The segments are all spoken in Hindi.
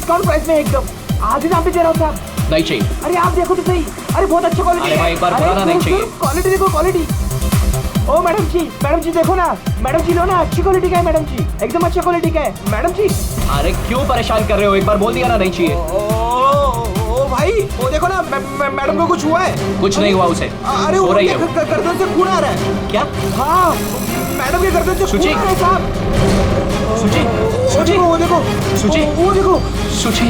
डिस्काउंट प्राइस में एकदम आधी दाम पे दे रहा हूँ साहब। नहीं चाहिए। अरे आप देखो तो सही, अरे बहुत अच्छा क्वालिटी। अरे भाई एक बार पुराना नहीं चाहिए। क्वालिटी देखो क्वालिटी। ओ मैडम जी देखो ना, मैडम जी लो ना, अच्छी क्वालिटी का है मैडम जी, एकदम अच्छा क्वालिटी का है मैडम जी। अरे क्यों परेशान कर रहे हो, एक बार बोल दिया ना नहीं चाहिए। ओ भाई वो देखो ना, मैडम को कुछ हुआ है? कुछ नहीं हुआ उसे। अरे सो वो रही है वो। गर्दन से खून आ रहा है। क्या? हाँ मैडम के गर्दन से सुची। खून आ रहा है साहब। सुची वो देखो सुची वो देखो सुची।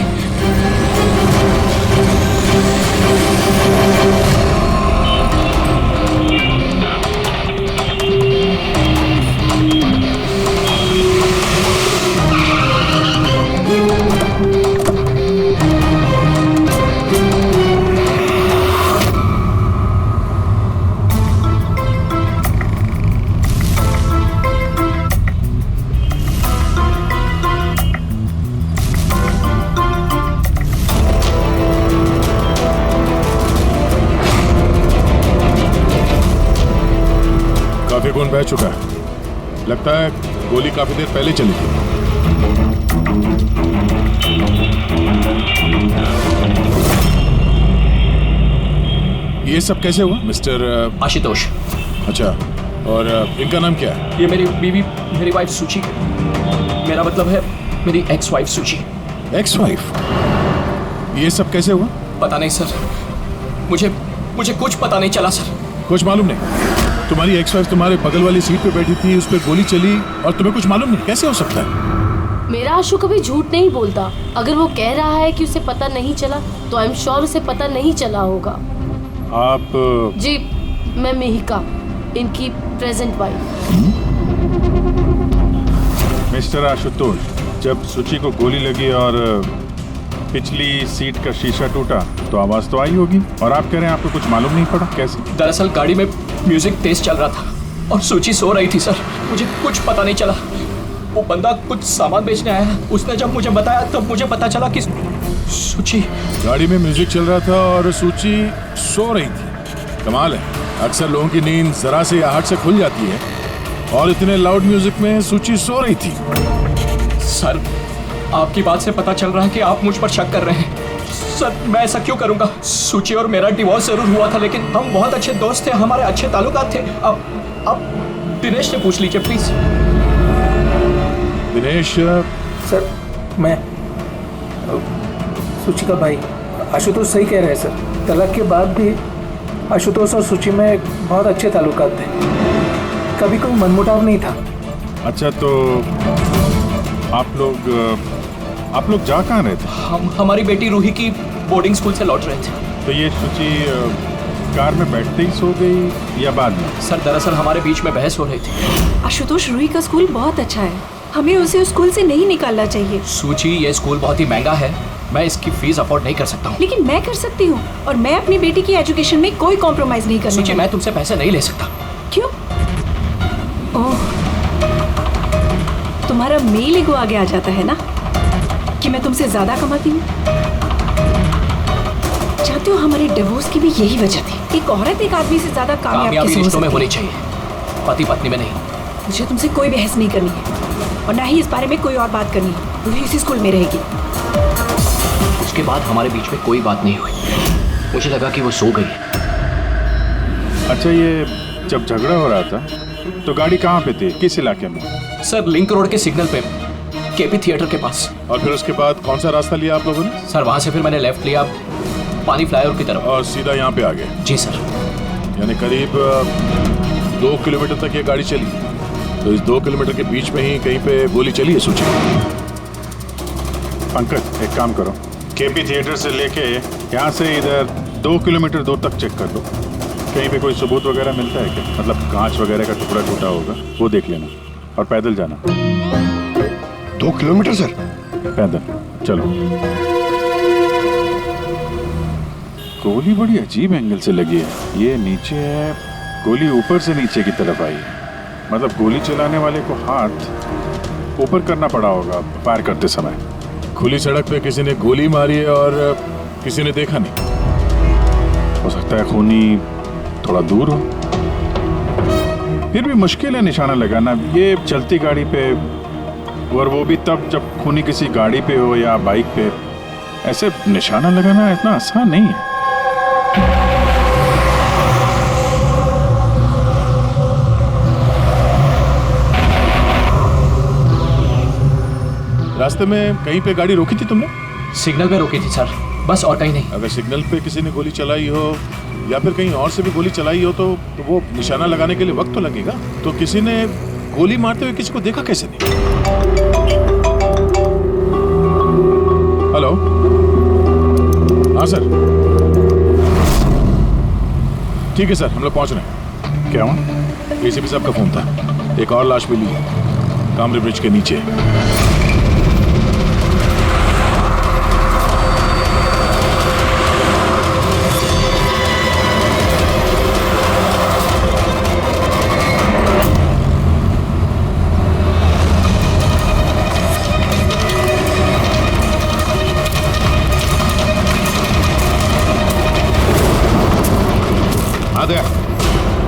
काफी खून बह चुका है, लगता है गोली काफी देर पहले चली थी। ये सब कैसे हुआ मिस्टर आशुतोष। अच्छा, और इनका नाम क्या है? ये मेरी बीवी, मेरी वाइफ सुची, मेरा मतलब है मेरी एक्स वाइफ सुची। Ex wife? ये सब कैसे हुआ? पता नहीं सर, मुझे कुछ पता नहीं चला सर। कुछ मालूम नहीं? तुम्हारी एक्स वाइफ तुम्हारे बगल वाली सीट पे बैठी थी, उस पर गोली चली और तुम्हें कुछ मालूम नहीं? कैसे हो सकता है? मेरा आशु कभी झूठ नहीं बोलता। अगर वो कह रहा है कि उसे पता नहीं चला तो आई एम श्योर उसे पता नहीं चला होगा। आप जी, मैं मिहिका, इनकी प्रेजेंट वाइफ। मिस्टर आशुतोष, जब सुची को गोली लगी और पिछली सीट का शीशा टूटा तो आवाज तो आई होगी, और आप कह रहे हैं आपको कुछ मालूम नहीं पड़ा? कैसे? दरअसल गाड़ी में म्यूजिक तेज चल रहा था और सुची सो रही थी सर, मुझे कुछ पता नहीं चला। वो बंदा कुछ सामान बेचने आया, उसने जब मुझे बताया तब मुझे पता चला कि सुची। गाड़ी में म्यूजिक चल रहा था और सुची सो रही थी। कमाल है, अक्सर लोगों की नींद जरा से आहट से खुल जाती है और इतने लाउड म्यूजिक में सुची सो रही थी। सर, आपकी बात से पता चल रहा है कि आप मुझ पर शक कर रहे हैं। सर, मैं ऐसा क्यों करूंगा? सुची और मेरा डिवोर्स जरूर हुआ था, लेकिन हम बहुत अच्छे दोस्त थे, हमारे अच्छे ताल्लुकात थे। अब दिनेश से पूछ लीजिए प्लीज। दिनेश? सर, मैं सुची का भाई आशुतोष सही कह रहे हैं सर। तलाक के बाद भी आशुतोष और सुची में बहुत अच्छे ताल्लुकात थे, कभी कोई मनमुटाव नहीं था। अच्छा, तो आप लोग जा कहाँ रहे थे? हमारी बेटी रूही की बोर्डिंग स्कूल से लौट रहे थे। तो ये सुची कार में बैठते ही सो गई या बाद में? सर, दरअसल हमारे बीच में बहस हो रही थी। आशुतोष, रूही का स्कूल बहुत अच्छा है, हमें उसे उस स्कूल से नहीं निकालना चाहिए। सूची, ये स्कूल बहुत ही महंगा है, मैं इसकी फीस अफोर्ड नहीं कर सकता हूँ। लेकिन मैं कर सकती हूँ, और मैं अपनी बेटी की एजुकेशन में कोई कॉम्प्रोमाइज नहीं करने सूची, वाली। मैं तुमसे पैसे नहीं ले सकता। क्यों? ओह, तुम्हारा मेल ईगो आगे आ जाता है ना कि मैं तुमसे ज्यादा कमाती हूँ। चाहते हो हमारे डिवोर्स की भी यही वजह थी। एक औरत एक आदमी से ज्यादा कामयाब कामयाबी कैसे हो रिश्तों में सकती होनी है? चाहिए, पति पत्नी में नहीं। मुझे तुमसे कोई बहस नहीं करनी है, और ना ही इस बारे में कोई और बात करनी है। रूही इसी स्कूल में रहेगी। उसके बाद हमारे बीच में कोई बात नहीं हुई, मुझे लगा कि वो सो गई। अच्छा, ये जब झगड़ा हो रहा था तो गाड़ी कहाँ पे थी, किस इलाके में? सर, लिंक रोड के सिग्नल पे, केपी थिएटर के पास। और फिर उसके बाद कौन सा रास्ता लिया आप लोगों ने? सर, वहाँ से फिर मैंने लेफ्ट लिया पानी फ्लाईओवर की तरफ। और सीधा यहाँ पे आ गए? जी सर। यानी करीब 2 किलोमीटर तक ये गाड़ी चली, तो इस 2 किलोमीटर के बीच में ही कहीं पे गोली चली है सूची। पंकज, एक काम करो, केपी थिएटर से लेके यहाँ से इधर 2 किलोमीटर दूर तक चेक कर लो, कहीं पे कोई सबूत वगैरह मिलता है क्या? मतलब कांच वगैरह का टुकड़ा टूटा होगा, वो देख लेना, और पैदल जाना। 2 किलोमीटर सर? पैदल चलो। गोली बड़ी अजीब एंगल से लगी है, ये नीचे है, गोली ऊपर से नीचे की तरफ आई है। मतलब गोली चलाने वाले को हाथ ऊपर करना पड़ा होगा फायर करते समय। खुली सड़क पे किसी ने गोली मारी है और किसी ने देखा नहीं। हो सकता है खूनी थोड़ा दूर हो, फिर भी मुश्किल है निशाना लगाना ये चलती गाड़ी पे, और वो भी तब जब खूनी किसी गाड़ी पे हो या बाइक पे। ऐसे निशाना लगाना इतना आसान नहीं है। रास्ते में कहीं पे गाड़ी रोकी थी तुमने? सिग्नल पे रोकी थी सर, बस और कहीं नहीं। अगर सिग्नल पे किसी ने गोली चलाई हो या फिर कहीं और से भी गोली चलाई हो तो वो निशाना लगाने के लिए वक्त तो लगेगा। तो किसी ने गोली मारते हुए किसी को देखा कैसे नहीं? हेलो, हाँ सर, ठीक है सर, हम लोग पहुंच रहे हैं। क्या हुआ? एसीपी साहब का फोन था, एक और लाश मिली है कामरे ब्रिज के नीचे।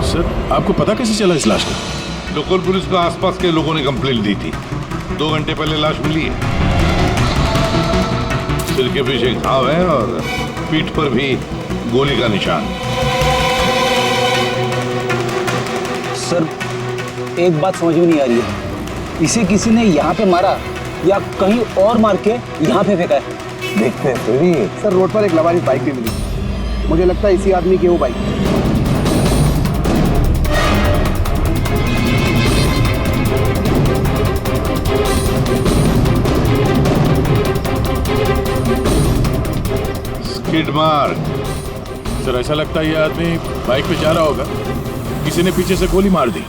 सर, आपको पता कैसे चला इस लाश का? लोकल पुलिस को आसपास के लोगों ने कंप्लेंट दी थी। 2 घंटे पहले लाश मिली है। सिर के पीछे घाव है और पीठ पर भी गोली का निशान। सर, एक बात समझ में नहीं आ रही है, इसे किसी ने यहाँ पे मारा या कहीं और मार के यहाँ पे फेंका है? देखते हैं फिर भी। सर, रोड पर एक लवारिस बाइक भी मिली, मुझे लगता है इसी आदमी की वो बाइक। Skid mark. सर, ऐसा लगता है ये आदमी बाइक पे जा रहा होगा, किसी ने पीछे से गोली मार दी,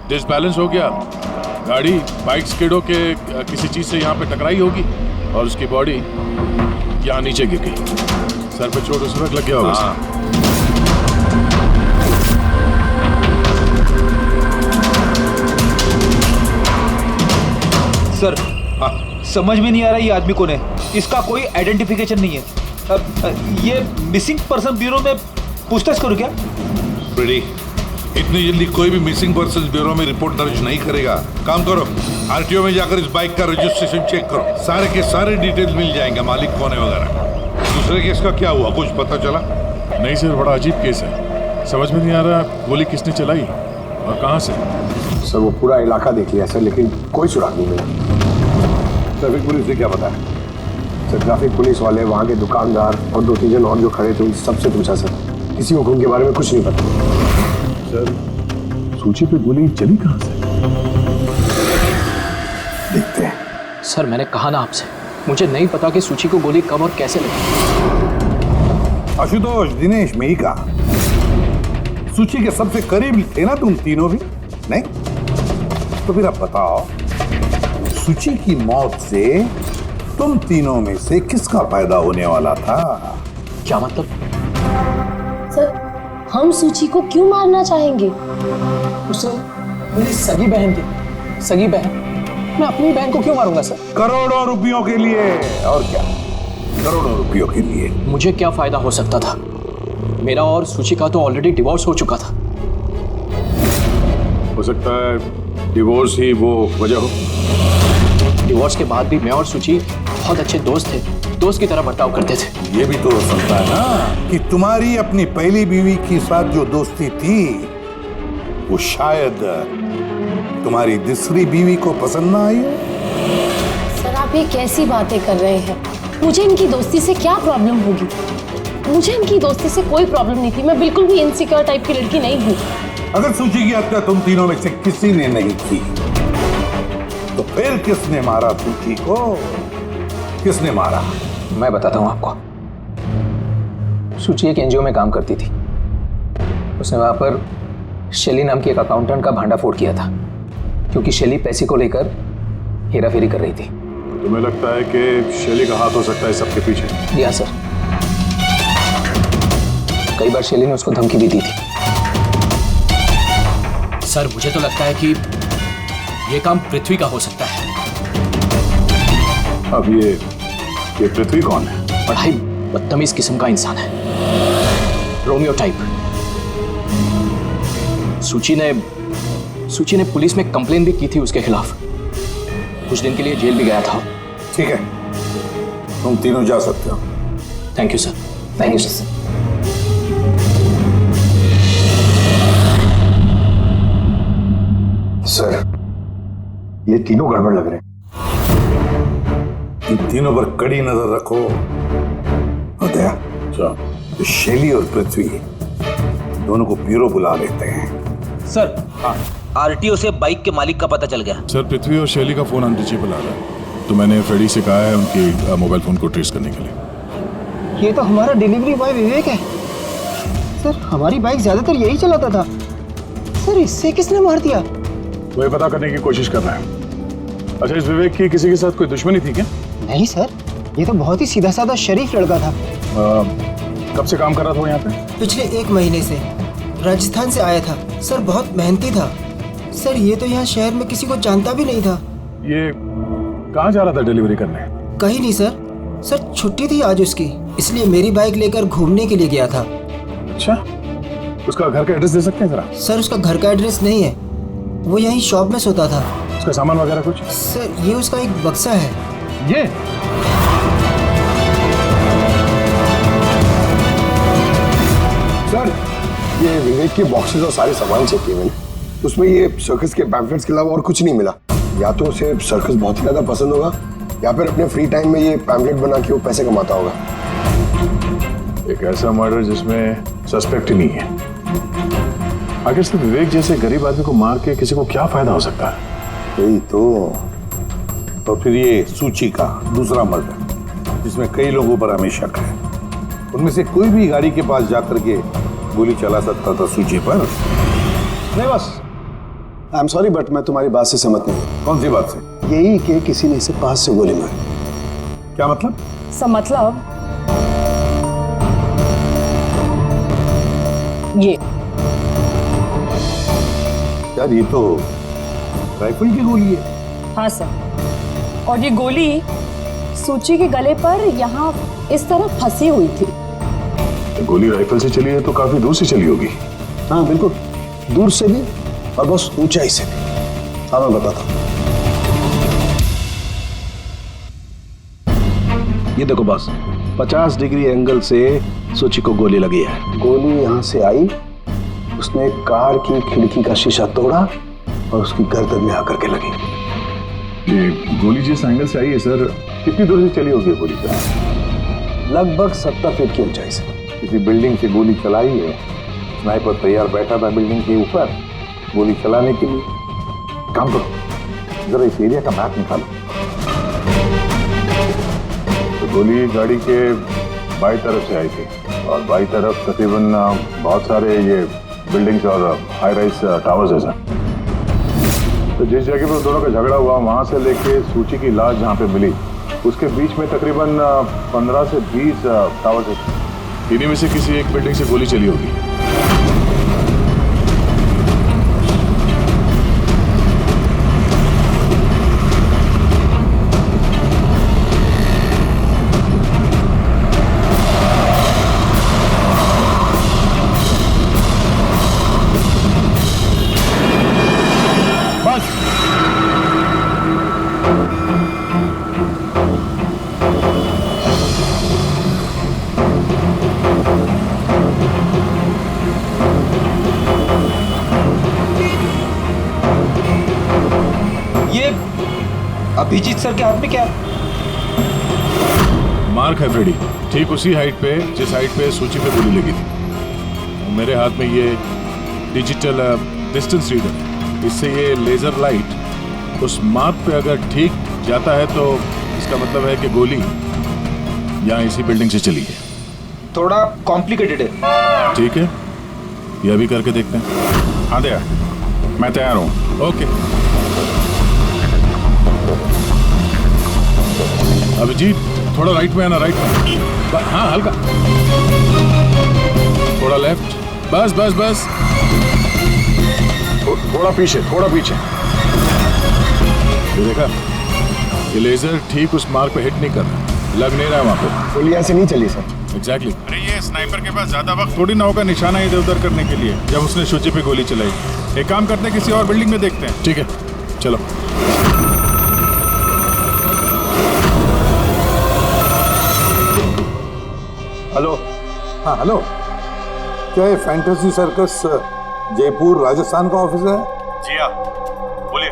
डिसबैलेंस हो गया, गाड़ी बाइक स्किड होके किसी चीज से यहाँ पे टकराई होगी और उसकी बॉडी यहाँ नीचे गिर गई। सर पे चोट उस वक्त लग गया होगा। सर, समझ में नहीं आ रहा ये आदमी कौन है, इसका कोई आइडेंटिफिकेशन नहीं है। ये मिसिंग पर्सन ब्यूरो में पूछताछ करूं क्या? फ्रेडी, इतनी जल्दी कोई भी मिसिंग पर्सन ब्यूरो में रिपोर्ट दर्ज नहीं करेगा। काम करो, आरटीओ में जाकर इस बाइक का रजिस्ट्रेशन चेक करो, सारे के सारे डिटेल्स मिल जाएंगे, मालिक कौन है वगैरह। दूसरे केस का क्या हुआ, कुछ पता चला? नहीं सर, बड़ा अजीब केस है, समझ में नहीं आ रहा गोली किसने चलाई और कहाँ से। सर, वो पूरा इलाका देख लिया सर, लेकिन कोई सुराग नहीं मिला। ट्रैफिक पुलिस ने क्या बताया? सर, ट्रैफिक पुलिस वाले, वहाँ के दुकानदार और 2-3 जन और जो खड़े थे उन सबसे पूछा सर, किसी को खून के बारे में कुछ नहीं पता। सर, सूची पे गोली चली कहाँ से? देखते हैं। सर, मैंने कहा ना आपसे, मुझे नहीं पता कि सूची को गोली कब और कैसे लगी। आशुतोष, दिनेश, मेहिका, सूची के सबसे करीब थे ना तुम तीनों भी? नहीं? तो फिर अब बताओ, सूची की मौत से तुम तीनों में से किसका फायदा होने वाला था? क्या मतलब? सर, हम सूची को क्यों मारना चाहेंगे? उससे मेरी सगी बहन थी, सगी बहन, मैं अपनी बहन को क्यों मारूंगा सर? करोड़ों रुपयों के लिए। और क्या? करोड़ों रुपयों के लिए। मुझे क्या फायदा हो सकता था? मेरा और सूची का तो ऑलरेडी डिवोर्स हो चुका था। हो सकता है डिवोर्स ही वो वजह हो। डिवोर्स के बाद भी मैं और सूची बहुत अच्छे दोस्त थे, दोस्त की तरह बर्ताव करते थे। ये भी तो हो सकता है ना कि तुम्हारी अपनी पहली बीवी के साथ जो दोस्ती थी वो शायद तुम्हारी दूसरी बीवी को पसंद ना आई। सर, आप ये कैसी बातें कर रहे हैं? मुझे इनकी दोस्ती से क्या प्रॉब्लम होगी? मुझे इनकी दोस्ती से कोई प्रॉब्लम नहीं थी, मैं बिल्कुल भी इनसिक्योर टाइप की लड़की नहीं हूँ। अगर सूची की हत्या तुम तीनों में से किसी ने नहीं की तो फिर किसने मारा सूची को? किसने मारा? मैं बताता हूँ आपको। सूची एक एनजीओ में काम करती थी, उसने वहां पर शैली नाम की एक अकाउंटेंट का भांडाफोड़ किया था, क्योंकि शैली पैसे को लेकर हेराफेरी कर रही थी। तुम्हें लगता है कि शैली का हाथ हो सकता है सबके पीछे? जी हाँ सर, कई बार शैली ने उसको धमकी भी दी थी। सर, मुझे तो लगता है कि ये काम पृथ्वी का हो सकता है। अब ये पृथ्वी कौन है? बड़ा ही बदतमीज किस्म का इंसान है, रोमियो टाइप। सूची ने पुलिस में कंप्लेन भी की थी उसके खिलाफ, कुछ दिन के लिए जेल भी गया था। ठीक है, तुम तीनों जा सकते हो। Thank you sir. Thank you sir. Sir, ये तीनों गड़बड़ लग रहे हैं। इन तीनों पर कड़ी नजर रखो। दया, तो शैली और पृथ्वी दोनों को ब्यूरो बुला लेते हैं। सर आरटीओ से बाइक के मालिक का पता चल गया। सर पृथ्वी और शैली का फोन अनरीचेबल आ रहा है, तो मैंने फ्रेडी से कहा है उनके मोबाइल फोन को ट्रेस करने के लिए। ये तो हमारा डिलीवरी बॉय विवेक है। सर हमारी बाइक ज्यादातर यही चलाता था। सर इससे किसने मार दिया? वही पता करने की कोशिश कर रहे हैं। अच्छा, इस विवेक की किसी के साथ कोई दुश्मनी थी क्या? नहीं सर, ये तो बहुत ही सीधा साधा शरीफ लड़का था। कब से काम कर रहा था वो यहाँ पे? पिछले 1 महीने से। राजस्थान से आया था। सर बहुत मेहनती था। सर ये तो यहाँ शहर में किसी को जानता भी नहीं था। ये कहाँ जा रहा था डिलीवरी करने? कहीं नहीं सर। सर छुट्टी थी आज उसकी, इसलिए मेरी बाइक लेकर घूमने के लिए गया था। अच्छा, उसका घर का एड्रेस दे सकते हैं जरा? सर उसका घर का एड्रेस नहीं है, वो यहीं शॉप में सोता था। उसका सामान वगैरह कुछ? सर ये उसका एक बक्सा है। ये सर, ये विवेक के बॉक्सेस और सारे सामान चेक किए मैंने, उसमें ये सर्कस के पैम्फलेट्स के अलावा और कुछ नहीं मिला। या तो उसे सर्कस बहुत ही ज्यादा पसंद होगा, या फिर अपने फ्री टाइम में ये पैम्फलेट बना के वो पैसे कमाता होगा। एक ऐसा मर्डर जिसमें सस्पेक्ट ही नहीं है। आखिर से विवेक जैसे गरीब आदमी को मार के किसी को क्या फायदा हो सकता है? यही तो फिर ये सूची का दूसरा मर्डर, जिसमें कई लोगों पर हमें शक है, उनमें से कोई भी गाड़ी के पास जाकर के गोली चला सकता था सूची पर? नहीं बस, आई एम सॉरी बट मैं तुम्हारी बात से सहमत नहीं हूँ। कौन सी बात से? यही कि किसी ने इसे पास से गोली मारी। क्या मतलब? सब मतलब ये। यार ये तो राइफल की गोली है। हाँ सर, और ये गोली सूची के गले पर यहाँ इस तरह फंसी हुई थी। गोली राइफल से चली है तो काफी दूर से चली होगी। हाँ बिल्कुल, दूर से भी और बस ऊंचाई से भी। हाँ मैं बताता हूँ। ये देखो बस, 50 डिग्री एंगल से सूची को गोली लगी है। गोली यहाँ से आई, उसने कार की खिड़की का शीशा तोड़ा और उसकी गर्दन में आकर के लगी। ये गोली जिस एंगल से आई है सर, कितनी दूर से चली होगी गोली सर? लगभग 70 फीट की ऊंचाई से। किसी बिल्डिंग से गोली चलाई है, स्नाइपर तैयार बैठा था बिल्डिंग के ऊपर गोली चलाने के लिए। काम करो, जरा इस एरिया का मैप निकालो। तो गोली गाड़ी के बाई तरफ से आई थी, और बाई तरफ तकरीबन बहुत सारे ये बिल्डिंग्स और हाई राइज टावर्स है सर। तो जिस जगह पर दोनों का झगड़ा हुआ, वहां से लेके सूची की लाश जहां पे मिली, उसके बीच में तकरीबन 15 से 20 टावर्स है। इन्हीं में से किसी एक बिल्डिंग से गोली चली होगी। अभिजीत सर के हाथ में क्या? मार्क है फ्रेडी, ठीक उसी हाइट पे जिस हाइट पे सूची पे गोली लगी थी। मेरे हाथ में ये डिजिटल डिस्टेंस रीडर है। इससे ये लेजर लाइट उस मार्क पे अगर ठीक जाता है तो इसका मतलब है कि गोली यहाँ इसी बिल्डिंग से चली है। थोड़ा कॉम्प्लिकेटेड है। ठीक है, ये अभी करके देखते हैं। हाँ दया, मैं तैयार हूँ। ओके अभिजीत, थोड़ा राइट में आना, राइट में। हाँ हल्का, थोड़ा लेफ्ट, बस बस बस, थोड़ा पीछे, थोड़ा पीछे। ये देखा, ये लेजर ठीक उस मार्क पे हिट नहीं कर रहा, लग नहीं रहा वहां पे। गोली ऐसे नहीं चली सर। एग्जैक्टली। अरे ये स्नाइपर के पास ज्यादा वक्त थोड़ी ना होगा निशाना इधर उधर करने के लिए, जब उसने सूची पे गोली चलाई। एक काम करते हैं, किसी और बिल्डिंग में देखते हैं। ठीक है, चलो। हेलो। हाँ हेलो, क्या ये फैंटेसी सर्कस जयपुर राजस्थान का ऑफिस है? जी हाँ, बोलिए।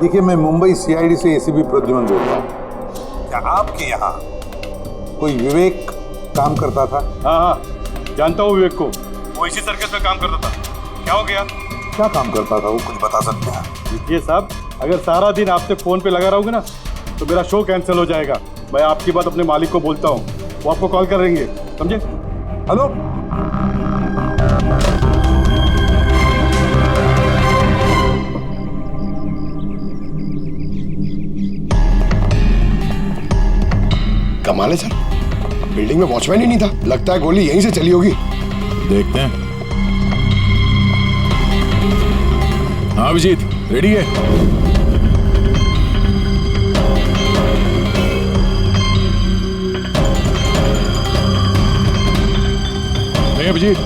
देखिए, मैं मुंबई सीआईडी से एसीपी प्रद्युमन बोल रहा हूँ। क्या आपके यहाँ कोई विवेक काम करता था? हाँ हाँ, जानता हूँ विवेक को, वो इसी सर्कस में काम करता था। क्या हो गया? क्या काम करता था वो, कुछ बता सकते हैं? देखिए साहब, अगर सारा दिन आपसे फोन पे लगा रहोगे ना तो मेरा शो कैंसिल हो जाएगा। मैं आपकी बात अपने मालिक को बोलता हूँ, वो आपको कॉल करेंगे, समझे? हेलो। कमाल है सर, बिल्डिंग में वॉचमैन ही नहीं था। लगता है गोली यहीं से चली होगी। देखते हैं। हाँ अभिजीत, रेडी है? नहीं अभिजीत,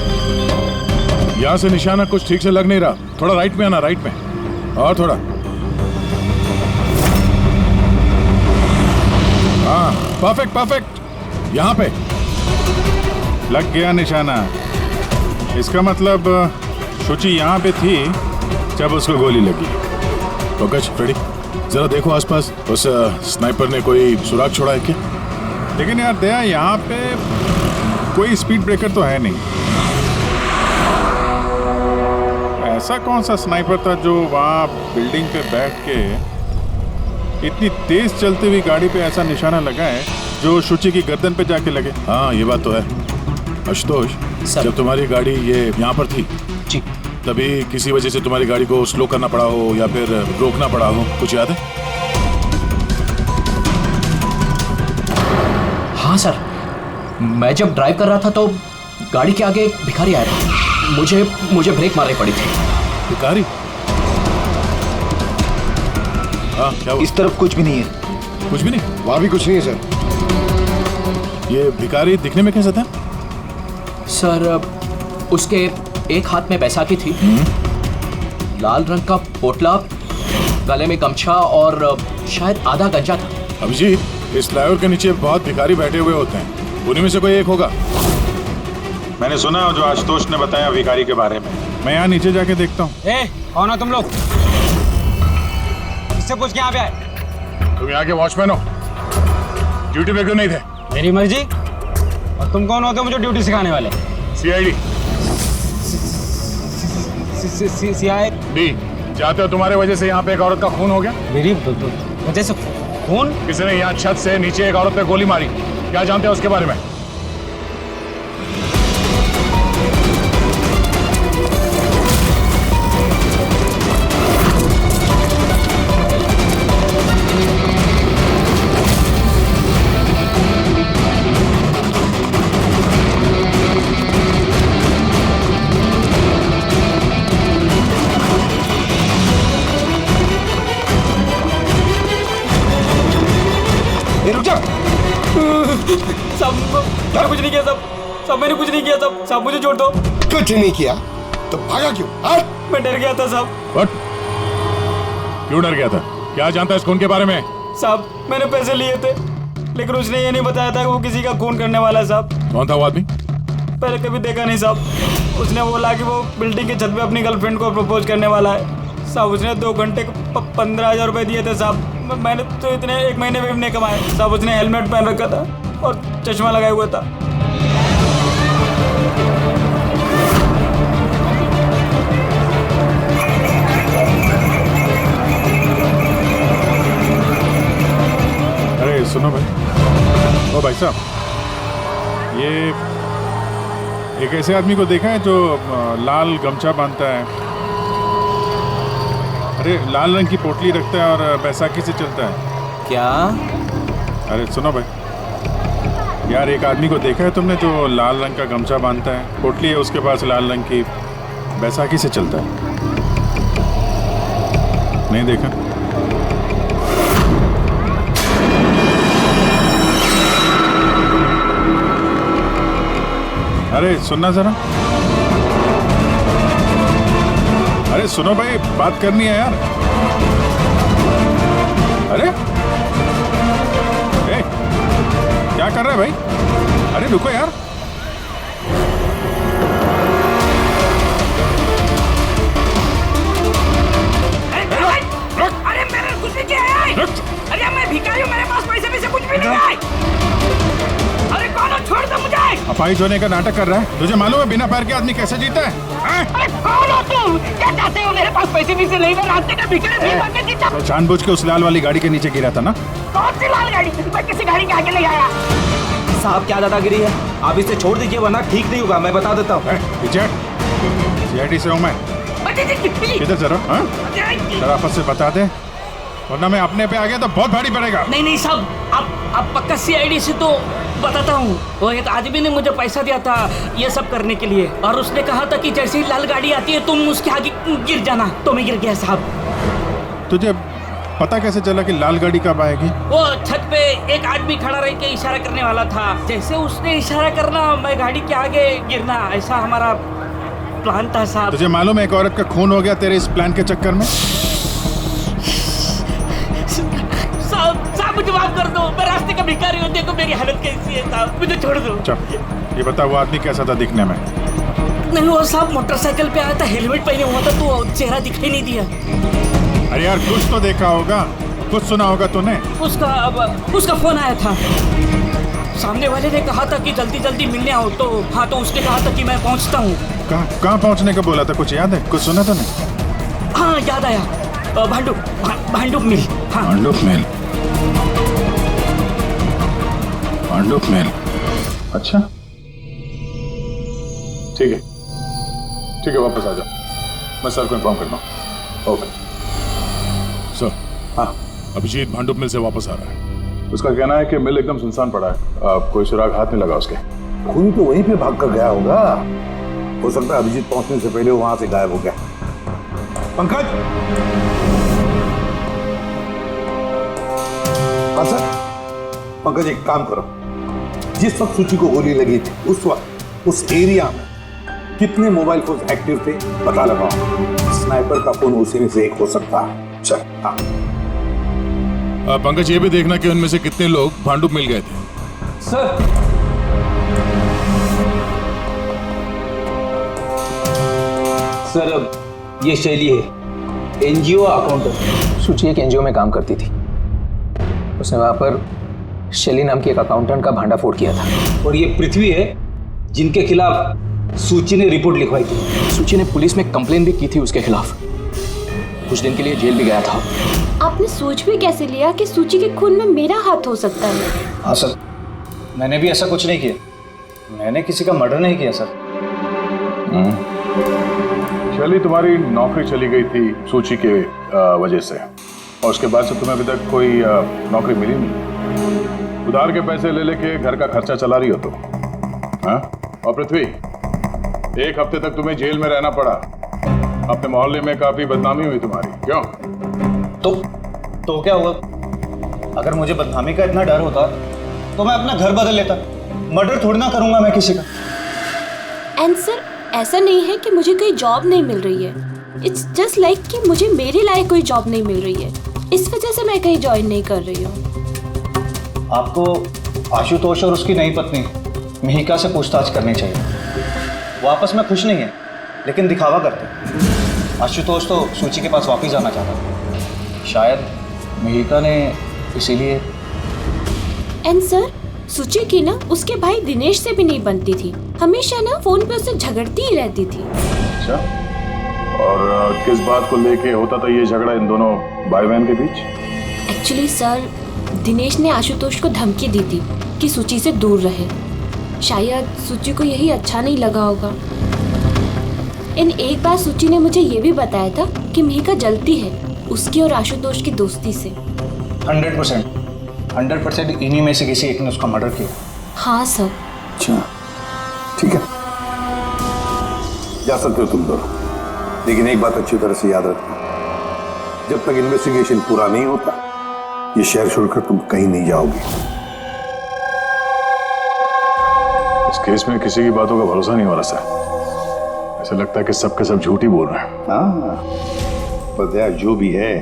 यहां से निशाना कुछ ठीक से लग नहीं रहा। थोड़ा राइट में आना, राइट में, और थोड़ा। हाँ परफेक्ट परफेक्ट, यहां पे लग गया निशाना। इसका मतलब शुचि यहां पे थी जब उसको गोली लगी। पंकज, फ्रेडी, जरा देखो आसपास, उस स्नाइपर ने कोई सुराग छोड़ा है क्या? लेकिन यार दया, यहाँ पे कोई स्पीड ब्रेकर तो है नहीं। ऐसा कौन सा स्नाइपर था जो वहाँ बिल्डिंग पे बैठ के इतनी तेज चलती हुई गाड़ी पे ऐसा निशाना लगाए जो शुचि की गर्दन पे जाके लगे? हाँ ये बात तो है। आशुतोष, जब तुम्हारी गाड़ी ये यहाँ पर थी जी, तभी किसी वजह से तुम्हारी गाड़ी को स्लो करना पड़ा हो या फिर रोकना पड़ा हो, कुछ याद है? हाँ सर, मैं जब ड्राइव कर रहा था तो गाड़ी के आगे एक भिखारी आया था। मुझे ब्रेक मारनी पड़ी थी। भिखारी? हाँ क्या हुआ? इस तरफ कुछ भी नहीं है। कुछ भी नहीं? वहां भी कुछ नहीं है सर। ये भिखारी दिखने में कैसा था? सर, उसके एक हाथ में बैसाखी थी, लाल रंग का पोटला, गले में गमछा और शायद आधा गंजा था। अभिजीत, इस फ्लाईओवर के नीचे बहुत भिखारी बैठे हुए होते हैं, उन्हीं में से कोई एक होगा। मैंने सुना जो आशुतोष ने बताया भिखारी के बारे में। मैं यहाँ नीचे जाके देखता हूँ। कौन हो तुम लोग? इससे पूछ के यहाँ पे आए? तुम यहाँ के वॉचमैन हो, ड्यूटी पे क्यों नहीं थे? मेरी मर्जी। और तुम कौन होते हो मुझे ड्यूटी सिखाने वाले? सीआईडी। सीआईडी? चाहते हो तुम्हारे वजह से यहाँ पे एक औरत का खून हो गया? मेरी वजह से खून? किसी ने यहाँ छत से नीचे एक औरत पे गोली मारी, क्या जानते हो उसके बारे में? मैंने कुछ नहीं किया सब मैंने कुछ नहीं किया सब मुझे छोड़ दो। कुछ नहीं किया तो भागा क्यों? मैं डर गया था साहब। What? क्यों डर गया था? क्या जानता है इस खून के बारे में? साहब, मैंने पैसे लिए थे, लेकिन उसने ये नहीं बताया था कि वो किसी का खून करने वाला है साहब। कौन था वो आदमी? पहले कभी देखा नहीं साहब। उसने बोला कि वो बिल्डिंग के छत पे अपनी गर्लफ्रेंड को प्रपोज करने वाला है साहब। उसने 2 घंटे को 15,000 रुपए दिए थे साहब। मैंने तो इतने 1 महीने में भी नहीं कमाए साहब। उसने हेलमेट पहन रखा था और चश्मा लगाया हुआ था। अरे सुनो भाई, ओ भाई साहब, ये एक ऐसे आदमी को देखा है जो लाल गमछा बांधता है, अरे लाल रंग की पोटली रखता है और बैसाखी से चलता है? क्या? अरे सुनो भाई, यार एक आदमी को देखा है तुमने जो लाल रंग का गमछा बांधता है, पोटली है उसके पास लाल रंग की, बैसाखी से चलता है? नहीं देखा? अरे सुनना जरा, अरे सुनो भाई, बात करनी है यार। अरे ए, क्या कर रहा है भाई? अरे रुको यार। अरे मैं भिखारी हूँ, मेरे पास पैसे वैसे कुछ भी नहीं है। अरे कौन हो, छोड़ दो मुझे। अपाहिज होने का नाटक कर रहा है। तुझे मालूम है बिना पैर के आदमी कैसे जीता है? अरे कौन हो तुम? क्या चाहते हो? मेरे पास पैसे वैसे नहीं, मैं रास्ते का भिखारी नहीं बन के जीता। तो जानबूझ के उस लाल वाली गाड़ी के नीचे गिरा था ना? कौन सी लाल गाड़ी? मैं किसी गाड़ी के आगे नहीं आया। साहब क्या दादागिरी है, आप इसे छोड़ दीजिए वरना ठीक नहीं होगा, मैं बता देता हूँ। CID से हूँ मैं। किधर जरा शराफत से बता दे, वरना मैं अपने पे आ गया तो बहुत भारी पड़ेगा। नहीं साहब, आप पक्का CID से तो बताता हूँ। वो एक आदमी ने मुझे पैसा दिया था ये सब करने के लिए, और उसने कहा था कि जैसे ही लाल गाड़ी आती है तुम उसके आगे गिर जाना, तो मैं गिर गया साहब। तुझे पता कैसे चला कि लाल गाड़ी कब आएगी? वो छत पे एक आदमी खड़ा रह के इशारा करने वाला था, जैसे उसने इशारा करना मैं गाड़ी के आगे गिरना, ऐसा हमारा प्लान था साहब। तुझे मालूम है एक औरत का खून हो गया तेरे इस प्लान के चक्कर में? साहब मुझे माफ कर दो, मैं रास्ते का भिखारी हूँ, देखो मेरी हालत कैसी है साहब, मुझे छोड़ दो। चल ये बता, वो आदमी कैसा था दिखने में? नहीं वो साहब मोटरसाइकिल पे आया था, हेलमेट पहने हुआ था, तो चेहरा दिखाई नहीं दिया। अरे यार कुछ तो देखा होगा, कुछ सुना होगा तूने? उसका फोन आया था, सामने वाले ने कहा था कि जल्दी जल्दी मिलने आओ, तो हाँ, तो उसने कहा था कि मैं पहुंचता हूँ। कहाँ पहुंचने का बोला था, कुछ याद है? कुछ सुना तूने? हाँ याद आया, भांडुप मिल। हाँ भांडुप मिल। अच्छा ठीक है वापस आ जाओ, मैं सर को इन्फॉर्म करता हूँ। Okay sir. हाँ अभिजीत भांडुप मिल से वापस आ रहा है। उसका कहना है कि मिल एकदम सुनसान पड़ा है, कोई सुराग हाथ नहीं लगा उसके। खूनी तो वहीं पे भाग कर गया होगा, हो सकता है अभिजीत पहुंचने से पहले वो वहां से गायब हो गया। पंकज, हाँ सर। पंकज एक काम करो, जिस वक्त सूची को गोली लगी थी उस वक्त उस एरिया में कितने मोबाइल फोन एक्टिव थे पता लगाओ, स्नाइपर का फोन उसी में से एक हो सकता है। चल हाँ। पंकज ये भी देखना कि उनमें से कितने लोग भांडुप मिल गए थे। सर अब ये शैली है, NGO अकाउंटेंट। सूची एक NGO में काम करती थी, उसने वहां पर शैली नाम की एक अकाउंटेंट का भांडाफोड़ किया था। और ये पृथ्वी है जिनके खिलाफ सूची ने रिपोर्ट लिखवाई थी। सूची ने पुलिस में कंप्लेन भी की थी उसके खिलाफ, कुछ दिन के लिए जेल भी गया था। आपने सोच भी कैसे लिया कि सूची के खून में मेरा हाथ हो सकता है? हाँ सर, मैंने भी ऐसा कुछ नहीं किया, मैंने किसी का मर्डर नहीं किया सर। शैली तुम्हारी नौकरी चली गई थी सूची के वजह से, और उसके बाद से तुम्हें अभी तक कोई नौकरी मिली नहीं। उधार के पैसे ले लेके घर का खर्चा चला रही हो तुम, हाँ? और पृथ्वी, एक हफ्ते तक तुम्हें जेल में रहना पड़ा, अपने मोहल्ले में काफी बदनामी हुई तुम्हारी, क्यों? तो क्या हुआ? अगर मुझे बदनामी का इतना डर होता तो मैं अपना घर बदल लेता, मर्डर थोड़ी ना करूंगा मैं किसी का। एंड सर ऐसा नहीं है कि मुझे कोई जॉब नहीं मिल रही है, इट्स जस्ट लाइक कि मुझे मेरे लायक कोई जॉब नहीं मिल रही है, इस वजह से मैं कहीं ज्वाइन नहीं कर रही हूँ। आपको आशुतोष और उसकी नई पत्नी मिहिका से पूछताछ करनी चाहिए। वो आपस में खुश नहीं है लेकिन दिखावा करते हैं। आशुतोष तो सूची के पास वापस जाना चाहता है, शायद मिहिका ने इसीलिए। एंड सर सूची की ना उसके भाई दिनेश से भी नहीं बनती थी, हमेशा ना फोन पे उससे झगड़ती ही रहती थी। अच्छा, और किस बात को लेके होता था ये झगड़ा इन दोनों भाई बहन के बीच? एक्चुअली सर दिनेश ने आशुतोष को धमकी दी थी कि सूची से दूर रहे, शायद सूची को यही अच्छा नहीं लगा होगा। इन एक बार सूची ने मुझे ये भी बताया था कि मिहिका जलती है उसकी और आशुतोष की दोस्ती से। 100% इन्हीं में से किसी एक ने उसका मर्डर किया। हाँ सर। अच्छा ठीक है, जा सकते हो तुम दोनों, लेकिन एक बात अच्छी तरह से याद रखना, जब तक इन्वेस्टिगेशन पूरा नहीं होता ये शहर छोड़कर तुम कहीं नहीं जाओगे। इस केस में किसी की बातों का भरोसा नहीं हो रहा सर, ऐसा लगता है कि सब के सब झूठ ही बोल रहे हैं। हाँ, पर दया जो भी है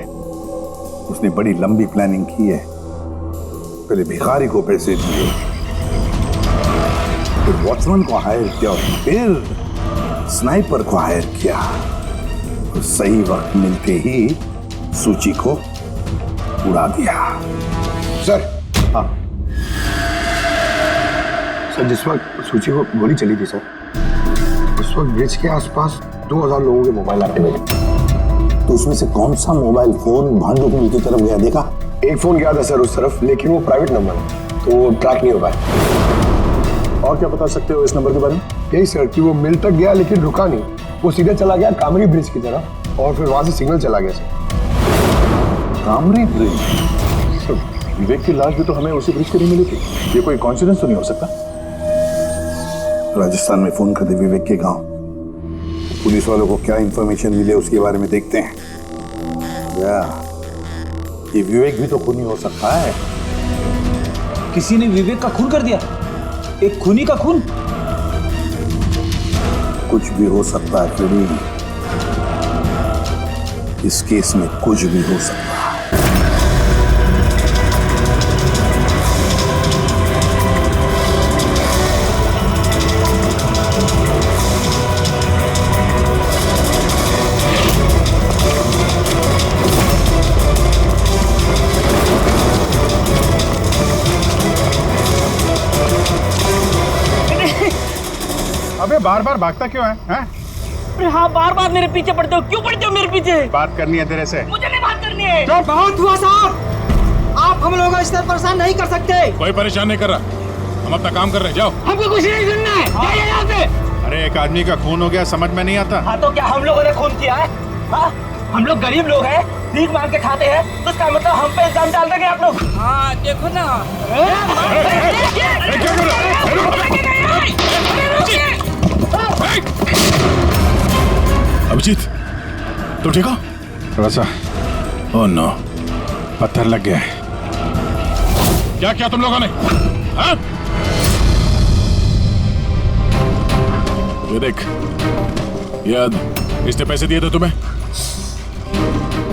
उसने बड़ी लंबी प्लानिंग की है। पहले भिखारी को पैसे दिए, फिर वॉचमैन को हायर किया, फिर स्नाइपर को हायर किया, तो सही वक्त मिलते ही सूची को उड़ा दिया। सर, हाँ सर, जिस वक्त सूची को गोली चली थी सर, उस वक्त ब्रिज के आसपास 2000 लोगों के मोबाइल एक्टिवेट थे। तो उसमें से कौन सा मोबाइल फोन भांडू पुल की तरफ गया देखा? एक फोन गया था सर उस तरफ, लेकिन वो प्राइवेट नंबर है तो वो ट्रैक नहीं हो पाया। और क्या बता सकते हो इस नंबर के बारे में? यही सर कि वो मिल तक गया लेकिन रुका नहीं, वो सीधे चला गया कामरी ब्रिज की तरफ और फिर वहां से सिग्नल चला गया सर। कामरी ब्रिज? विवेक की लाश भी तो हमें उसी ब्रिज के लिए मिली थी। ये कोई कॉन्सिडेंस तो नहीं हो सकता? राजस्थान में फोन कर दे विवेक के गांव, पुलिस वालों को क्या इंफॉर्मेशन मिले उसके बारे में देखते हैं। ये विवेक भी तो खूनी हो सकता है। किसी ने विवेक का खून कर दिया, एक खूनी का खून। कुछ भी हो सकता है फ्रेडी, इस केस में कुछ भी हो सकता है। अबे बार बार भागता क्यों है? अरे हाँ, बार बार मेरे पीछे पड़ते हो, क्यों पड़ते हो मेरे पीछे? बात करनी है तेरे से। मुझे नहीं बात करनी है। तो बहुत हुआ साहब, आप हम लोगों को इस तरह परेशान नहीं कर सकते। कोई परेशान नहीं कर रहा, हम अपना काम कर रहे हैं। जाओ। हमको कुछ नहीं सुनना है, जाइए यहाँ से। अरे एक आदमी का खून हो गया, समझ में नहीं आता। हाँ तो क्या हम लोगों ने खून किया है? हाँ, हम लोग गरीब लोग हैं, भीख मांग के खाते हैं, तो इसका मतलब हम पे इल्जाम डाल देंगे आप लोग? हाँ देखो ना। अभिजीत, तुम ठीक हो? थोड़ा सा। ओह नो, पत्थर लग गया है। क्या किया तुम लोगों ने? हाँ? ये देख, याद इसने पैसे दिए थे तुम्हें?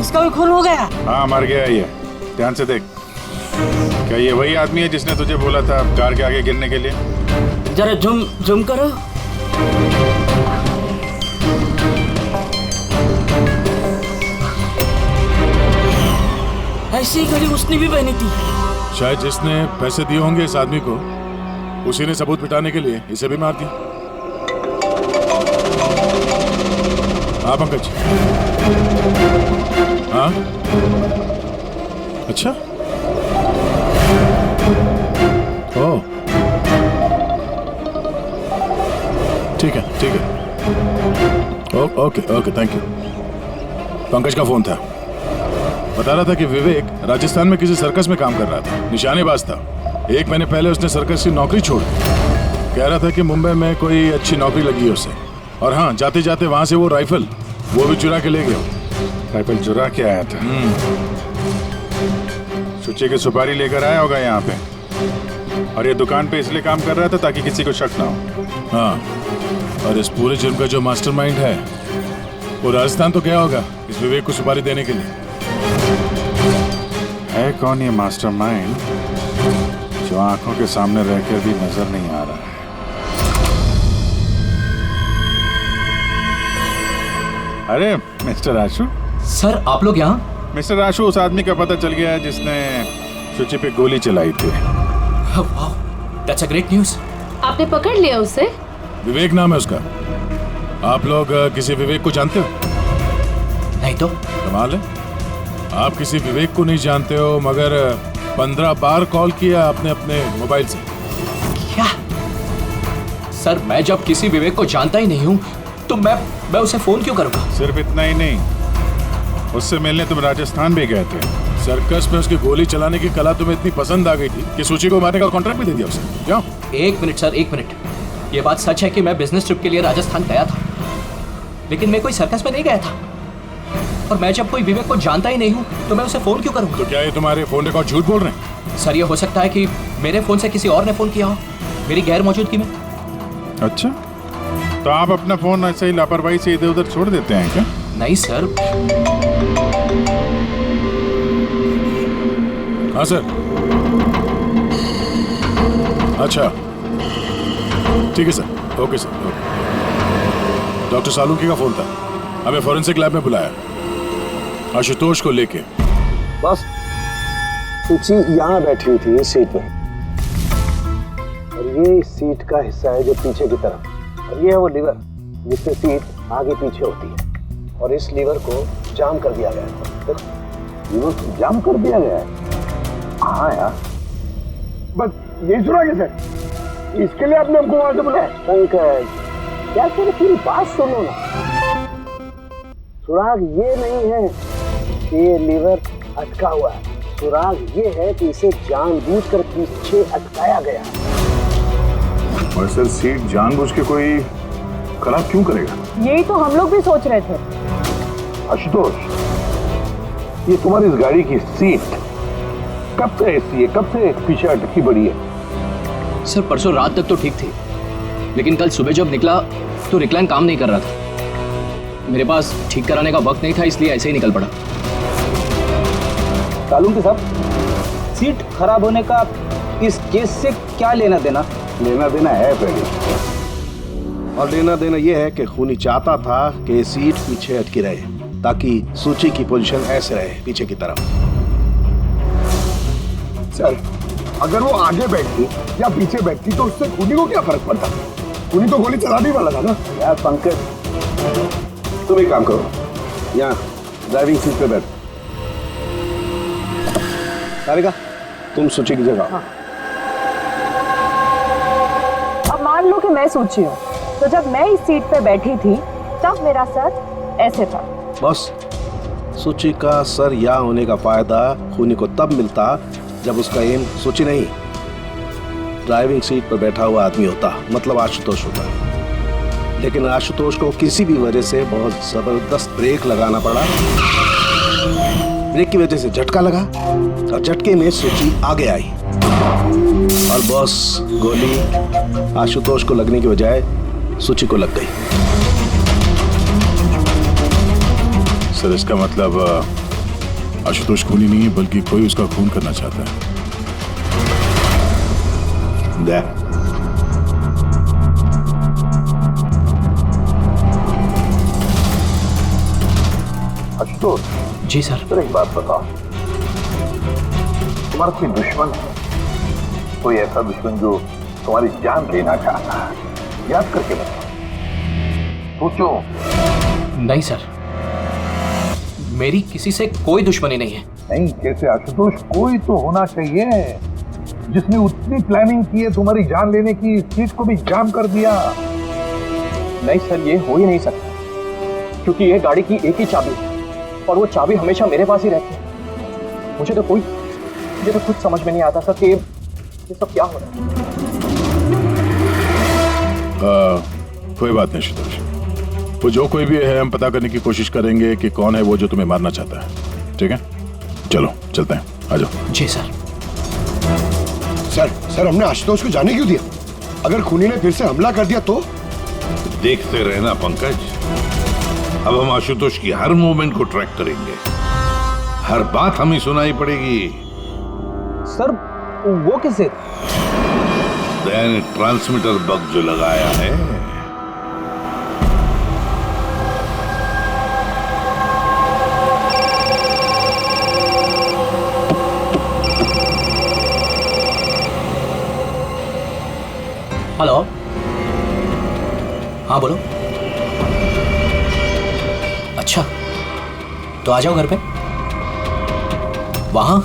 इसका भी खून हो गया? हाँ मर गया ये, ध्यान से देख। क्या ये वही आदमी है जिसने तुझे बोला था कार के आगे गिरने के लिए? जरा जूम करो। ऐसी घड़ी उसने भी पहनी थी। शायद जिसने पैसे दिए होंगे इस आदमी को, उसी ने सबूत मिटाने के लिए इसे भी मार दिया। हाँ पंकज। हाँ अच्छा। ओह ठीक है ठीक है। Okay thank you. पंकज का फोन था, बता रहा था कि विवेक राजस्थान में किसी सर्कस में काम कर रहा था, निशानेबाज था। 1 महीने पहले उसने सर्कस की नौकरी छोड़ दी। कह रहा था कि मुंबई में कोई अच्छी नौकरी लगी है उसे, और हाँ जाते जाते वहां से वो राइफल वो भी चुरा के ले गया। राइफल चुरा के आया था? सुच्चे की सुपारी लेकर आया होगा यहाँ पे, और ये दुकान पे इसलिए काम कर रहा था ताकि किसी को शक ना हो। हाँ, और इस पूरे जुर्म का जो मास्टरमाइंड है वो राजस्थान तो गया होगा इस विवेक को सुपारी देने के लिए। है कौन ये मास्टरमाइंड जो आंखों के सामने रहकर भी नजर नहीं आ रहा है? अरे मिस्टर आशु। सर आप लोग यहाँ? मिस्टर आशु, उस आदमी का पता चल गया है जिसने सुची पे गोली चलाई थी। वाह, दैट्स अ ग्रेट न्यूज़। आपने पकड़ लिया उसे? विवेक नाम है उसका। आप लोग किसी विवेक को जानते हो? नहीं तो। कमाल है, आप किसी विवेक को नहीं जानते हो, मगर 15 बार कॉल किया आपने अपने मोबाइल से। क्या? सर मैं जब किसी विवेक को जानता ही नहीं हूँ तो मैं उसे फोन क्यों करूँगा? सिर्फ इतना ही नहीं, उससे मिलने तुम राजस्थान भी गए थे। सर्कस में उसकी गोली चलाने की कला तुम्हें इतनी पसंद आ गई थी कि सूची को मारने का कॉन्ट्रैक्ट भी दे दिया उसे। क्यों? एक मिनट सर, एक मिनट। ये बात सच है कि मैं बिजनेस ट्रिप के लिए राजस्थान गया था, लेकिन मैं कोई सर्कस में नहीं गया था। और मैं जब कोई विवेक को जानता ही नहीं हूँ तो मैं उसे फोन क्यों करूँगा? तो क्या ये तुम्हारे फोन रिकॉर्ड झूठ बोल रहे हैं? सर ये हो सकता है कि मेरे फोन से किसी और ने फोन किया हो मेरी गैर मौजूदगी में। अच्छा, तो आप अपना फोन ऐसे ही लापरवाही से इधर उधर छोड़ देते हैं क्या? नहीं सर। हाँ सर। अच्छा ठीक है sir, okay sir. Doctor Salunkhe का फोन था, हमें फॉरेंसिक लैब में बुलाया आशुतोष को लेके। बस सूची यहाँ बैठी हुई थी इस सीट में, और ये इस सीट का हिस्सा है जो पीछे की तरफ, और ये है वो लीवर जिससे सीट आगे पीछे होती है, और इस लीवर को जाम कर दिया गया है। देखो, लीवर को जाम कर दिया गया है। हाँ यार, बस यही सुना कैसे? इसके लिए आपने हमको वहां से बुलाया? पंकज, क्या तेरी पूरी बात सुनो ना। सुराग ये नहीं है कि ये लीवर अटका हुआ है, सुराग ये है कि इसे जानबूझकर पीछे अटकाया गया। और सर, सीट जानबूझ के कोई खराब क्यों करेगा? यही तो हम लोग भी सोच रहे थे। आशुतोष, ये तुम्हारी इस गाड़ी की सीट कब से ऐसी है, कब से पीछे अटकी पड़ी है? सर परसों रात तक तो ठीक थी, लेकिन कल सुबह जब निकला तो रिक्लाइन काम नहीं कर रहा था। मेरे पास ठीक कराने का वक्त नहीं था, इसलिए ऐसे ही निकल पड़ा। तालुम के साहब, सीट खराब होने का इस केस से क्या लेना देना? लेना देना है पहले, और लेना देना यह है कि खूनी चाहता था कि सीट पीछे अटकी रहे ताकि सूची की पोजीशन ऐसे रहे पीछे की तरफ। सर, अगर वो आगे बैठती या पीछे बैठती तो उससे खूनी को क्या फर्क पड़ता? खूनी तो गोली चलाने वाला था ना। यार पंकज, तुम एक काम करो, यहाँ ड्राइविंग सीट पे बैठ। सारिका, तुम सूची की जगह। हाँ। अब मान लो कि मैं सूची हूँ, तो जब मैं इस सीट पे बैठी थी तब मेरा सर ऐसे था। बस सूची का सर यहाँ होने का फायदा खूनी को तब मिलता जब उसका एम सूची नहीं, ड्राइविंग सीट पर बैठा हुआ आदमी होता, मतलब आशुतोष होता। लेकिन आशुतोष को किसी भी वजह से बहुत जबरदस्त ब्रेक लगाना पड़ा। ब्रेक की वजह से झटका लगा, और झटके में सूची आगे आई, और बॉस गोली आशुतोष को लगने की बजाय सूची को लग गई। सर, इसका मतलब आशुतोष खूनी नहीं है, बल्कि कोई उसका खून करना चाहता है। आशुतोष जी सर। सर, एक बात बताओ, तुम्हारा कोई दुश्मन है? कोई ऐसा दुश्मन जो तुम्हारी जान लेना चाहता है? याद करके बताओ, सोचो। नहीं सर, मेरी किसी से कोई दुश्मनी नहीं है। नहीं, कैसे आशुतोष? कोई तो होना चाहिए जिसने उतनी प्लानिंग की है तुम्हारी जान लेने की, सीट को भी जाम कर दिया। नहीं सर, ये हो ही नहीं सकता, क्योंकि ये गाड़ी की एक ही चाबी है, और वो चाबी हमेशा मेरे पास ही रहती है। मुझे तो खुद समझ में नहीं आता सर कि ये सब क्या हो रहा है। कोई बात नहीं आशुतोष, वो जो कोई भी है हम पता करने की कोशिश करेंगे कि कौन है वो जो तुम्हें मारना चाहता है। ठीक है, चलो चलते हैं, आ जाओ। जी सर। सर, हमने आशुतोष को जाने क्यों दिया? अगर खूनी ने फिर से हमला कर दिया तो? देखते रहना पंकज, अब हम आशुतोष की हर मूवमेंट को ट्रैक करेंगे, हर बात हमें सुनाई पड़ेगी। सर, वो किसे? मैंने ट्रांसमीटर बग जो लगाया है। हेलो, हाँ बोलो। अच्छा, तो आ जाओ घर पे। वहां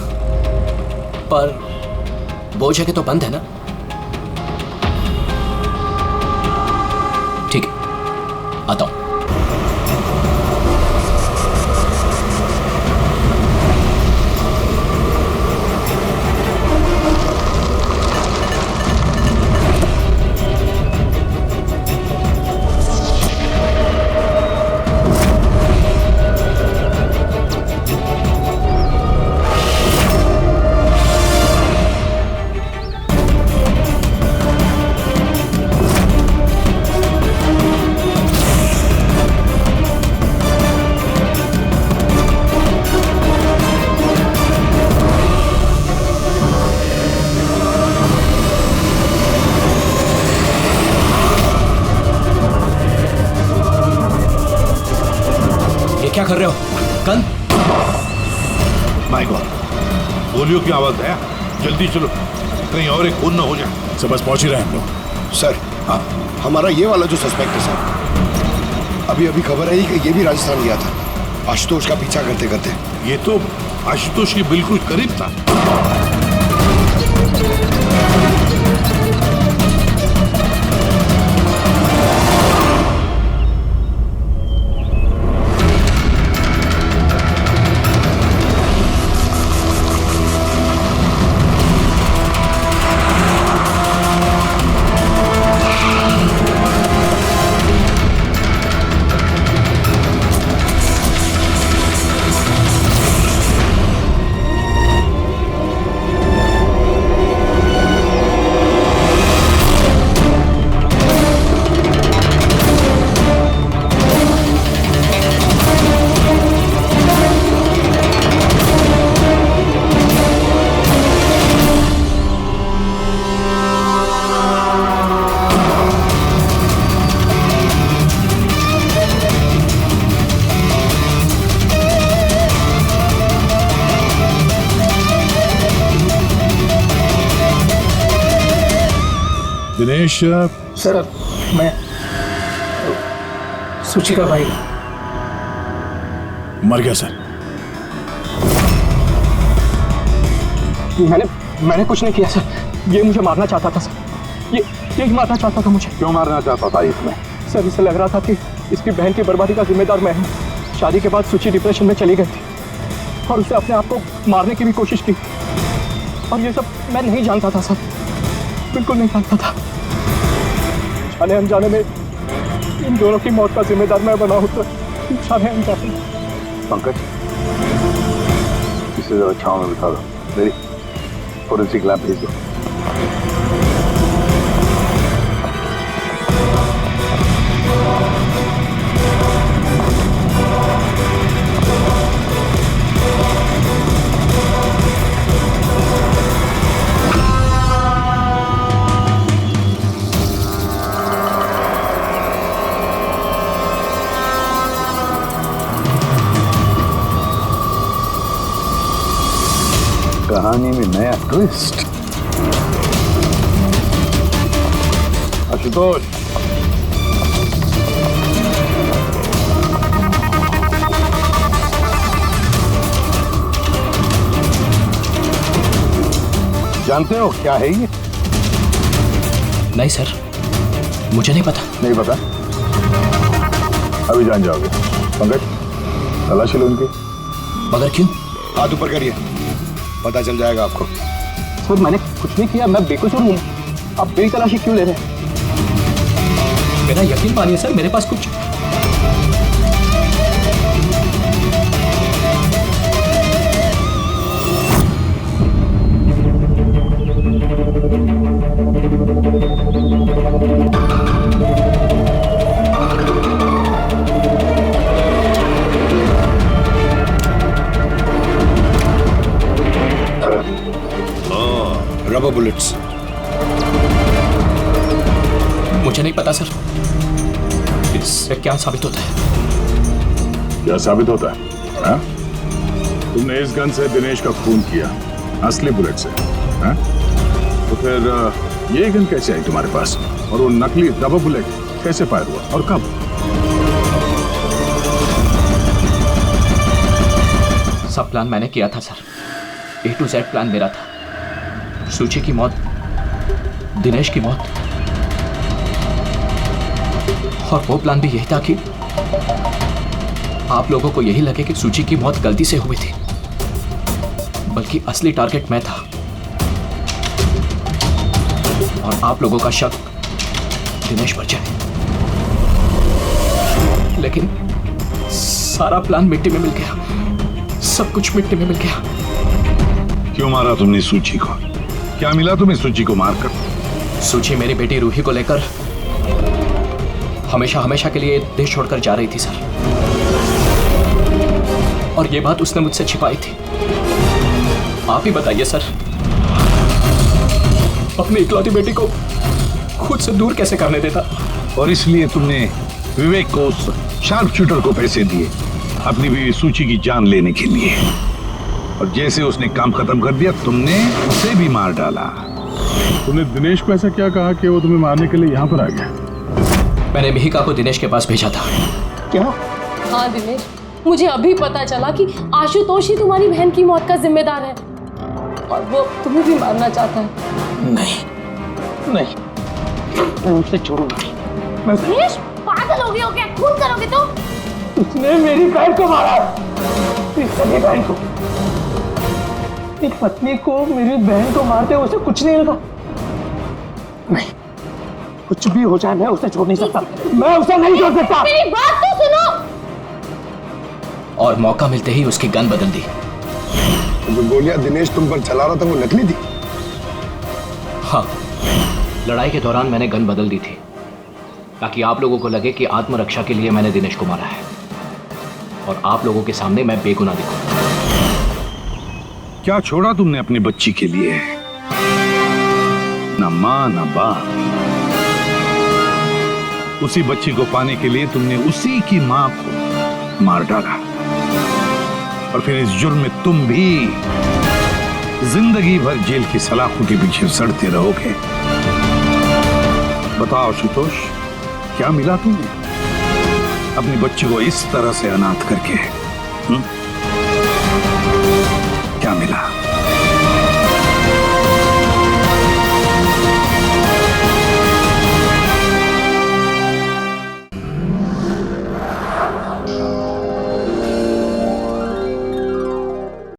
पर वो जगह तो बंद है ना? ठीक है, आता हूं। क्या कर रहे हो? गन? माय गॉड, गोलियों की आवाज है। जल्दी चलो, कहीं और एक खून न हो जाए। सब बस पहुंच ही रहे हैं हम लोग। सर, हाँ, हमारा ये वाला जो सस्पेक्ट है सर, अभी अभी खबर आई कि ये भी राजस्थान गया था आशुतोष का पीछा करते करते। ये तो आशुतोष के बिल्कुल करीब था। दिनेश, सर मैं सुची का भाई। मर गया सर। मैंने कुछ नहीं किया सर। ये मुझे मारना चाहता था सर। ये मारना चाहता था मुझे। क्यों मारना चाहता था इसमें? सर इसे लग रहा था कि इसकी बहन की बर्बादी का जिम्मेदार मैं हूँ। शादी के बाद सुची डिप्रेशन में चली गई थी और उसे अपने आप को मारने की भी कोशिश की। और ये सब मैं नहीं जानता था सर, बिल्कुल नहीं जानता था। जाने अनजाने में इन दोनों की मौत का जिम्मेदार मैं बना हूँ। जाने अनजाने। पंकज, इसे जरा छांव में बिठा दो। मेरी फोरेंसिक लैब भेज दो। कहानी में नया ट्विस्ट। आशुतोष, जानते हो क्या है ये? नहीं सर, मुझे नहीं पता। नहीं पता? अभी जान जाओगे। पंकज, तलाशी लो उनकी। मगर क्यों? हाथ ऊपर करिए, पता चल जाएगा आपको। सर मैंने कुछ नहीं किया, मैं बेकसूर हूँ। आप मेरी तलाशी क्यों ले रहे हैं? मेरा यकीन मानिए सर, मेरे पास कुछ। Rubber bullets. मुझे नहीं पता सर, इससे क्या साबित होता है? क्या साबित होता है? हाँ? तुमने इस गन से दिनेश का खून किया, असली बुलेट से। हाँ? तो फिर ये गन कैसे आई तुम्हारे पास? और वो नकली रबर बुलेट कैसे फायर हुआ और कब? सब प्लान मैंने किया था sir. A to Z plan मेरा था। सुची की मौत, दिनेश की मौत, और वो प्लान भी यही था कि आप लोगों को यही लगे कि सुची की मौत गलती से हुई थी, बल्कि असली टारगेट मैं था और आप लोगों का शक दिनेश पर जाए। लेकिन सारा प्लान मिट्टी में मिल गया, सब कुछ मिट्टी में मिल गया। क्यों मारा तुमने सूची को? क्या मिला तुम्हें सूची को मारकर? सूची मेरी बेटी रूही को लेकर हमेशा हमेशा के लिए देश छोड़कर जा रही थी सर, और ये बात उसने मुझसे छिपाई थी। आप ही बताइए सर, अपनी इकलौती बेटी को खुद से दूर कैसे करने देता? और इसलिए तुमने विवेक को, उस शार्प शूटर को पैसे दिए अपनी बीवी सूची की जान लेने के लिए। और जैसे उसने काम खत्म कर दिया तुमने उसे भी मार डाला। तूने दिनेश को ऐसा क्या कहा कि वो तुम्हें मारने के लिए यहाँ पर आ गया? मैंने मिहिका को दिनेश के पास भेजा था। क्या? हाँ दिनेश, मुझे अभी पता चला कि आशुतोष ही तुम्हारी बहन की मौत का जिम्मेदार है और वो तुम्हें भी मारना चाहता है। नहीं नहीं, मैं उसे छोड़ूंगा। दिनेश, पागल हो गए हो क्या? खून करोगे तुम? उसने मेरी बहन को मारा, मेरी बहन को। एक पत्नी को मेरी बहन को मारते उसे कुछ नहीं लगा। नहीं, कुछ भी हो जाए मैं उसे छोड़ नहीं सकता, मैं उसे नहीं छोड़ सकता। मेरी बात तो सुनो। और मौका मिलते ही उसकी गन बदल दी। जो गोलियां दिनेश तुम पर चला रहा था वो नकली थी? हाँ, लड़ाई के दौरान मैंने गन बदल दी थी ताकि आप लोगों को लगे कि आत्मरक्षा के लिए मैंने दिनेश को मारा है और आप लोगों के सामने मैं बेगुनाह दिखूं। क्या छोड़ा तुमने अपनी बच्ची के लिए? ना मां ना बाप। उसी बच्ची को पाने के लिए तुमने उसी की मां को मार डाला और फिर इस जुर्म में तुम भी जिंदगी भर जेल की सलाखों के पीछे सड़ते रहोगे। बताओ आशुतोष, क्या मिला तुम्हें अपनी बच्ची को इस तरह से अनाथ करके? क्या मिला?